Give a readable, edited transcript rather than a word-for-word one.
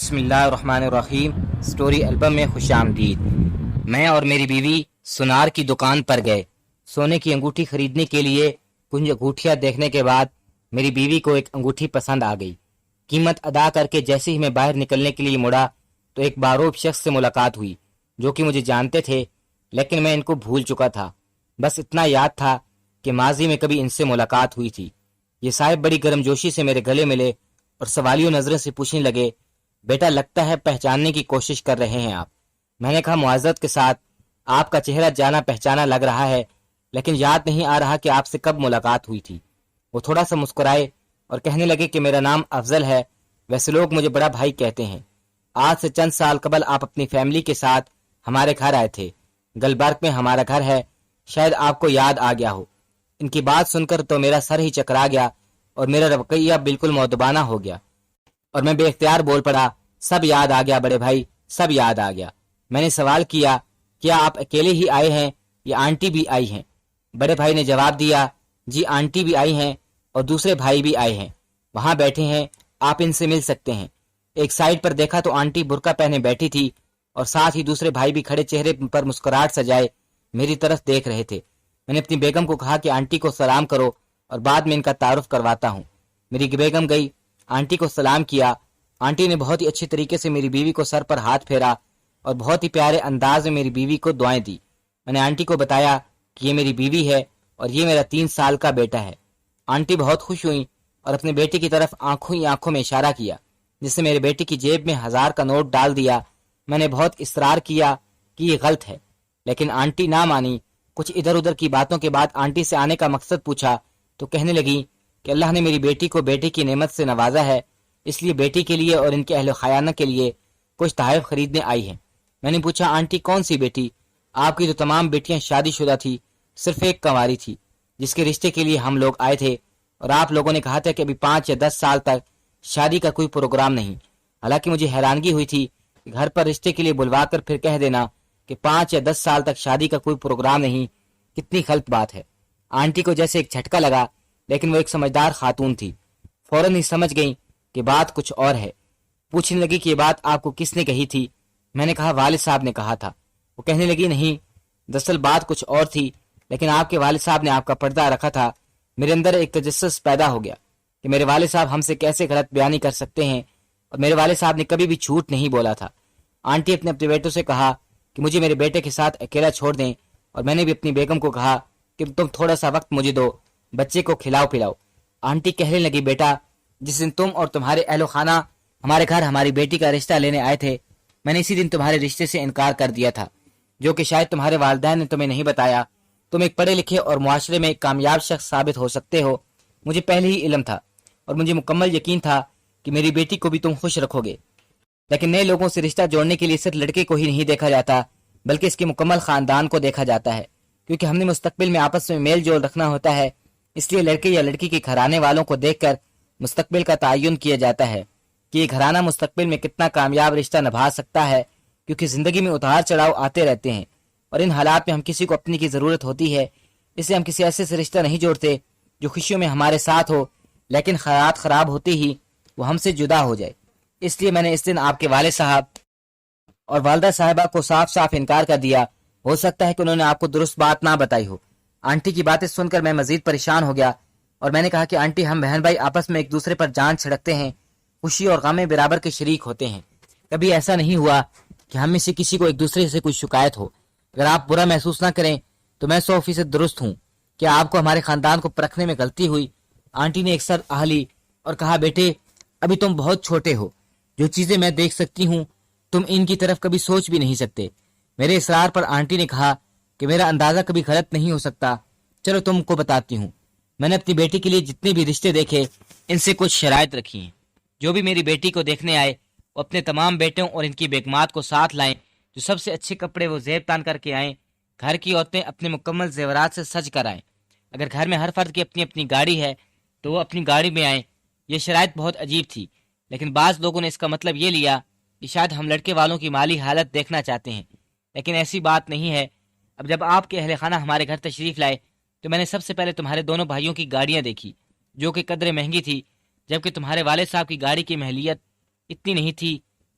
بسم اللہ الرحمن الرحیم۔ سٹوری البم میں خوش آمدید۔ میں اور میری بیوی سونار کی دکان پر گئے سونے کی انگوٹھی خریدنے کے لیے۔ کچھ انگوٹھیاں دیکھنے کے بعد میری بیوی کو ایک انگوٹھی پسند آ گئی۔ قیمت ادا کر کے جیسے ہی میں باہر نکلنے کے لیے مڑا تو ایک باروب شخص سے ملاقات ہوئی جو کہ مجھے جانتے تھے، لیکن میں ان کو بھول چکا تھا۔ بس اتنا یاد تھا کہ ماضی میں کبھی ان سے ملاقات ہوئی تھی۔ یہ صاحب بڑی گرمجوشی سے میرے گلے ملے اور سوالیوں نظروں سے پوچھنے لگے، بیٹا لگتا ہے پہچاننے کی کوشش کر رہے ہیں آپ۔ میں نے کہا معذرت کے ساتھ، آپ کا چہرہ جانا پہچانا لگ رہا ہے، لیکن یاد نہیں آ رہا کہ آپ سے کب ملاقات ہوئی تھی۔ وہ تھوڑا سا مسکرائے اور کہنے لگے کہ میرا نام افضل ہے، ویسے لوگ مجھے بڑا بھائی کہتے ہیں۔ آج سے چند سال قبل آپ اپنی فیملی کے ساتھ ہمارے گھر آئے تھے، گلبرگ میں ہمارا گھر ہے، شاید آپ کو یاد آ گیا ہو۔ ان کی بات سن کر تو میرا سر ہی چکرا گیا اور میرا رویہ بالکل مؤدبانہ ہو گیا اور میں بے اختیار بول پڑا، سب یاد آ گیا بڑے بھائی، سب یاد آ گیا۔ میں نے سوال کیا، کیا آپ اکیلے ہی آئے ہیں یا آنٹی بھی آئی ہیں؟ بڑے بھائی نے جواب دیا، جی آنٹی بھی آئی ہیں اور دوسرے بھائی بھی آئے ہیں، وہاں بیٹھے ہیں، آپ ان سے مل سکتے ہیں۔ ایک سائڈ پر دیکھا تو آنٹی برقع پہنے بیٹھی تھی اور ساتھ ہی دوسرے بھائی بھی کھڑے چہرے پر مسکراہٹ سجائے میری طرف دیکھ رہے تھے۔ میں نے اپنی بیگم کو کہا کہ آنٹی کو سلام کرو اور بعد میں ان کا تعارف کرواتا ہوں۔ میری بیگم گئی، آنٹی کو سلام کیا۔ آنٹی نے بہت ہی اچھی طریقے سے میری بیوی کو سر پر ہاتھ پھیرا اور بہت ہی پیارے انداز میں میری بیوی کو دعائیں دی۔ میں نے آنٹی کو بتایا کہ یہ میری بیوی ہے اور یہ میرا 3 سال کا بیٹا ہے۔ آنٹی بہت خوش ہوئیں اور اپنے بیٹے کی طرف آنکھوں ہی آنکھوں میں اشارہ کیا، جس سے میرے بیٹے کی جیب میں 1000 کا نوٹ ڈال دیا۔ میں نے بہت اصرار کیا کہ یہ غلط ہے، لیکن آنٹی نہ مانی۔ کچھ ادھر ادھر کی باتوں کے بعد آنٹی سے آنے کا مقصد پوچھا تو کہنے لگی کہ اللہ نے میری بیٹی کو بیٹے کی نعمت سے نوازا ہے، اس لیے بیٹی کے لیے اور ان کے اہل خیانہ کے لیے کچھ تحائف خریدنے آئی ہیں۔ میں نے پوچھا آنٹی کون سی بیٹی؟ آپ کی تو تمام بیٹیاں شادی شدہ تھی، صرف ایک کنواری تھی جس کے رشتے کے لیے ہم لوگ آئے تھے، اور آپ لوگوں نے کہا تھا کہ ابھی 5 یا 10 سال تک شادی کا کوئی پروگرام نہیں۔ حالانکہ مجھے حیرانگی ہوئی تھی کہ گھر پر رشتے کے لیے بلوا کر پھر کہہ دینا کہ 5 یا 10 سال تک شادی کا کوئی پروگرام نہیں، کتنی غلط بات ہے۔ آنٹی کو جیسے ایک جھٹکا لگا، لیکن وہ ایک سمجھدار خاتون تھی، فوراً ہی سمجھ گئیں کہ بات کچھ اور ہے۔ پوچھنے لگی کہ یہ بات آپ کو کس نے کہی تھی؟ میں نے کہا والد صاحب نے کہا تھا۔ وہ کہنے لگی نہیں، دراصل بات کچھ اور تھی، لیکن آپ کے والد صاحب نے آپ کا پردہ رکھا تھا۔ میرے اندر ایک تجسس پیدا ہو گیا کہ میرے والد صاحب ہم سے کیسے غلط بیانی کر سکتے ہیں، اور میرے والد صاحب نے کبھی بھی جھوٹ نہیں بولا تھا۔ آنٹی اپنے بیٹوں سے کہا کہ مجھے میرے بیٹے کے ساتھ اکیلا چھوڑ دیں، اور میں نے بھی اپنی بیگم کو کہا کہ تم تھوڑا سا وقت مجھے دو، بچے کو کھلاؤ پلاؤ۔ آنٹی کہنے لگی بیٹا، جس دن تم اور تمہارے اہل و خانہ ہمارے گھر ہماری بیٹی کا رشتہ لینے آئے تھے، میں نے اسی دن تمہارے رشتے سے انکار کر دیا تھا، جو کہ شاید تمہارے والدین نے تمہیں نہیں بتایا۔ تم ایک پڑھے لکھے اور معاشرے میں ایک کامیاب شخص ثابت ہو سکتے ہو، مجھے پہلے ہی علم تھا، اور مجھے مکمل یقین تھا کہ میری بیٹی کو بھی تم خوش رکھو گے۔ لیکن نئے لوگوں سے رشتہ جوڑنے کے لیے صرف لڑکے کو ہی نہیں دیکھا جاتا، بلکہ اس کے مکمل خاندان کو دیکھا جاتا ہے، کیونکہ ہم نے مستقبل میں آپس میں میل جول رکھنا ہوتا ہے۔ اس لیے لڑکے یا لڑکی کے گھرانے والوں کو دیکھ کر مستقبل کا تعین کیا جاتا ہے کہ یہ گھرانہ مستقبل میں کتنا کامیاب رشتہ نبھا سکتا ہے، کیونکہ زندگی میں اتار چڑھاؤ آتے رہتے ہیں، اور ان حالات میں ہم کسی کو اپنی کی ضرورت ہوتی ہے، اس لیے ہم کسی ایسے سے رشتہ نہیں جوڑتے جو خوشیوں میں ہمارے ساتھ ہو، لیکن حالات خراب ہوتے ہی وہ ہم سے جدا ہو جائے۔ اس لیے میں نے اس دن آپ کے والد صاحب اور والدہ صاحبہ کو صاف صاف انکار کر دیا۔ ہو سکتا ہے کہ انہوں نے آپ کو درست بات نہ بتائی ہو۔ آنٹی کی باتیں سن کر میں مزید پریشان ہو گیا، اور میں نے کہا کہ آنٹی ہم بہن بھائی آپس میں ایک دوسرے پر جان چھڑکتے ہیں، خوشی اور غم میں برابر کے شریک ہوتے ہیں، کبھی ایسا نہیں ہوا کہ ہم میں سے کسی کو ایک دوسرے سے کوئی شکایت ہو۔ اگر آپ برا محسوس نہ کریں تو میں 100% درست ہوں۔ کیا آپ کو ہمارے خاندان کو پرکھنے میں غلطی ہوئی؟ آنٹی نے ایک سر اہلی اور کہا بیٹے ابھی تم بہت چھوٹے ہو، جو چیزیں میں دیکھ سکتی ہوں تم ان کی طرف کبھی سوچ بھی نہیں سکتے۔ میرے اصرار پر آنٹی نے کہا کہ میرا اندازہ کبھی غلط نہیں ہو سکتا، چلو تم کو بتاتی ہوں۔ میں نے اپنی بیٹی کے لیے جتنے بھی رشتے دیکھے ان سے کچھ شرائط رکھی ہیں۔ جو بھی میری بیٹی کو دیکھنے آئے وہ اپنے تمام بیٹوں اور ان کی بیگمات کو ساتھ لائیں، جو سب سے اچھے کپڑے وہ زیب تان کر کے آئیں۔ گھر کی عورتیں اپنے مکمل زیورات سے سج کر آئیں۔ اگر گھر میں ہر فرد کی اپنی اپنی گاڑی ہے تو وہ اپنی گاڑی میں آئیں۔ یہ شرائط بہت عجیب تھی، لیکن بعض لوگوں نے اس کا مطلب یہ لیا کہ شاید ہم لڑکے والوں کی مالی حالت دیکھنا چاہتے ہیں، لیکن ایسی بات نہیں ہے۔ اب جب آپ کے اہل خانہ ہمارے گھر تشریف لائے تو میں نے سب سے پہلے تمہارے دونوں بھائیوں کی گاڑیاں دیکھی، جو کہ قدرے مہنگی تھی، جبکہ تمہارے والد صاحب کی گاڑی کی مہلیت اتنی نہیں تھی